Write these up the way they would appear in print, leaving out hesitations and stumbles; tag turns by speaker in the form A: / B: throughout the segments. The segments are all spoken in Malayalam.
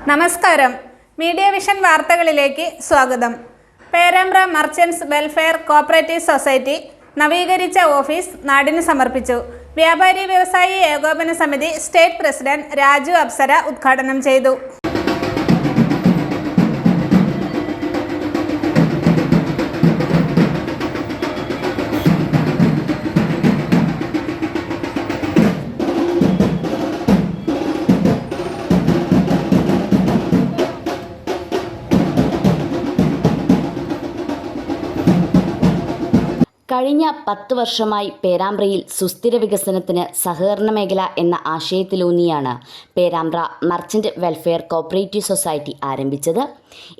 A: നമസ്കാരം. മീഡിയ വിഷൻ വാർത്തകളിലേക്ക് സ്വാഗതം. Perambra merchants welfare cooperative society നവീകരിച്ച ഓഫീസ് നാടിന് സമർപ്പിച്ചു. വ്യാപാരി വ്യവസായി ഏകോപന സമിതി സ്റ്റേറ്റ് പ്രസിഡന്റ് രാജു അപ്സര ഉദ്ഘാടനം ചെയ്തു.
B: കഴിഞ്ഞ 10 വർഷമായി പേരാമ്പ്രയിൽ സുസ്ഥിര വികസനത്തിന് സഹകരണ മേഖല എന്ന ആശയത്തിലൂന്നിയാണ് Perambra merchant welfare cooperative society ആരംഭിച്ചത്.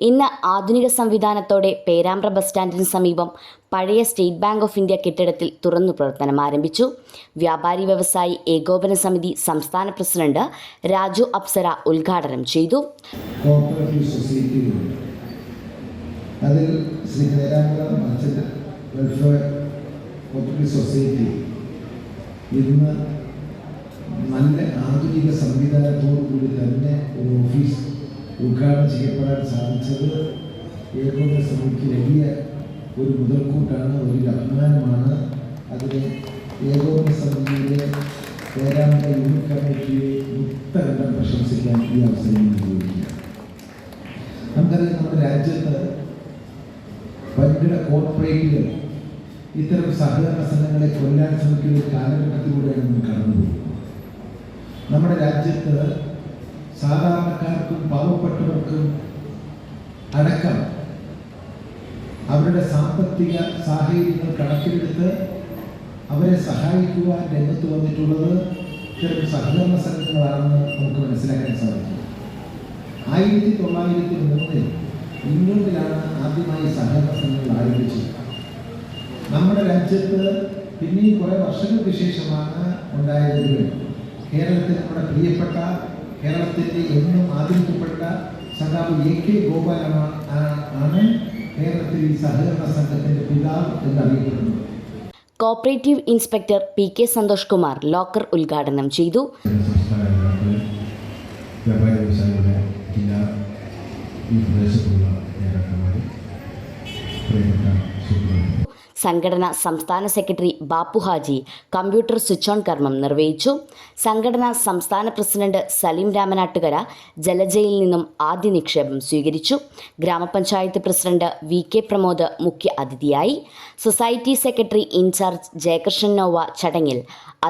B: ഇന്ന് ആധുനിക സംവിധാനത്തോടെ പേരാമ്പ്ര ബസ് സ്റ്റാൻഡിന് സമീപം പഴയ സ്റ്റേറ്റ് ബാങ്ക് ഓഫ് ഇന്ത്യ കെട്ടിടത്തിൽ തുറന്നു പ്രവർത്തനം ആരംഭിച്ചു. വ്യാപാരി വ്യവസായി ഏകോപന സമിതി സംസ്ഥാന പ്രസിഡന്റ് രാജു അപ്സര ഉദ്ഘാടനം ചെയ്തു.
C: വെൽഫെയർ കോഓപ്പറേറ്റീവ് സൊസൈറ്റി ഇന്ന് നല്ല ആധുനിക സംവിധാനത്തോടുകൂടി തന്നെ ഒരു ഓഫീസ് ഉദ്ഘാടനം ചെയ്യപ്പെടാൻ സാധിച്ചത് ഏകോപന സമിതിക്ക് വലിയ ഒരു മുതൽക്കൂട്ടാണ്, ഒരു അഭിമാനമാണ്. അതിന് ഏകോപന സമിതിയിലെ പേരാമ്പ്ര യൂണിറ്റ് കമ്മിറ്റിയെ മുക്തകണ്ഠം പ്രശംസിക്കാൻ ഈ അവസരം ഉപയോഗിക്കുക. നമുക്കറിയാം, നമ്മുടെ രാജ്യത്ത് വൻകിട കോർപ്പറേറ്റുകൾ ഇത്തരം സഹകരണ സംഘങ്ങളെ കൊല്ലാൻ ശ്രമിക്കുന്ന ഒരു കാലഘട്ടത്തിലൂടെയാണ് നമ്മൾ കടന്നുപോകുന്നത്. നമ്മുടെ രാജ്യത്ത് സാധാരണക്കാർക്കും പാവപ്പെട്ടവർക്കും അടക്കം അവരുടെ സാമ്പത്തിക സാഹചര്യങ്ങൾ കണക്കിലെടുത്ത് അവരെ സഹായിക്കുവാൻ രംഗത്ത് വന്നിട്ടുള്ളത് ഇത്തരം സഹകരണ സംഘങ്ങളാണെന്ന് നമുക്ക് മനസ്സിലാക്കാൻ സാധിക്കും. 1903 ഇംഗ്ലണ്ടിലാണ് ആദ്യമായി സഹകരണ സംഘങ്ങൾ ആരംഭിച്ചത്. നമ്മുടെ രാജ്യത്ത് പിന്നെയും കുറേ വർഷങ്ങൾക്ക് ശേഷമാണ് ഉണ്ടായതെങ്കിലും കേരളത്തിൽ നമ്മുടെ പ്രിയപ്പെട്ട കേരളത്തിൻ്റെ എന്നും ആദരിക്കപ്പെട്ട സഖാവ് AK ഗോപാലനാണ് കേരളത്തിൽ ഈ സഹകരണ സംഘത്തിൻ്റെ പിതാവ് എന്നറിയപ്പെടുന്നത്.
B: Cooperative inspector PK Santhosh Kumar locker ഉദ്ഘാടനം ചെയ്തു. സംഘടന സംസ്ഥാന secretary Bappu Haji computer switch on കർമ്മം നിർവഹിച്ചു. സംഘടന സംസ്ഥാന പ്രസിഡന്റ് സലീം രാമനാട്ടുകര ജലജയിൽ നിന്നും ആദ്യ നിക്ഷേപം സ്വീകരിച്ചു. ഗ്രാമപഞ്ചായത്ത് പ്രസിഡന്റ് VK പ്രമോദ് മുഖ്യ അതിഥിയായി. സൊസൈറ്റി സെക്രട്ടറി ഇൻചാർജ് ജയകൃഷ്ണൻ നോവ ചടങ്ങിൽ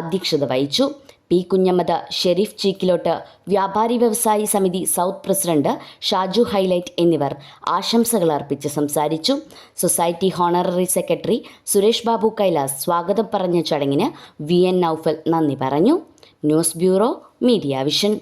B: അധ്യക്ഷത വഹിച്ചു. P. കുഞ്ഞമ്മദ്, ഷെരീഫ് ചീക്കിലോട്ട്, വ്യാപാരി വ്യവസായി സമിതി സൗത്ത് പ്രസിഡന്റ് ഷാജു ഹൈലൈറ്റ് എന്നിവർ ആശംസകൾ അർപ്പിച്ച് സംസാരിച്ചു. Society honorary secretary Suresh Babu Kailas സ്വാഗതം പറഞ്ഞ ചടങ്ങിന് VN നൗഫൽ നന്ദി പറഞ്ഞു. News bureau, Media vision.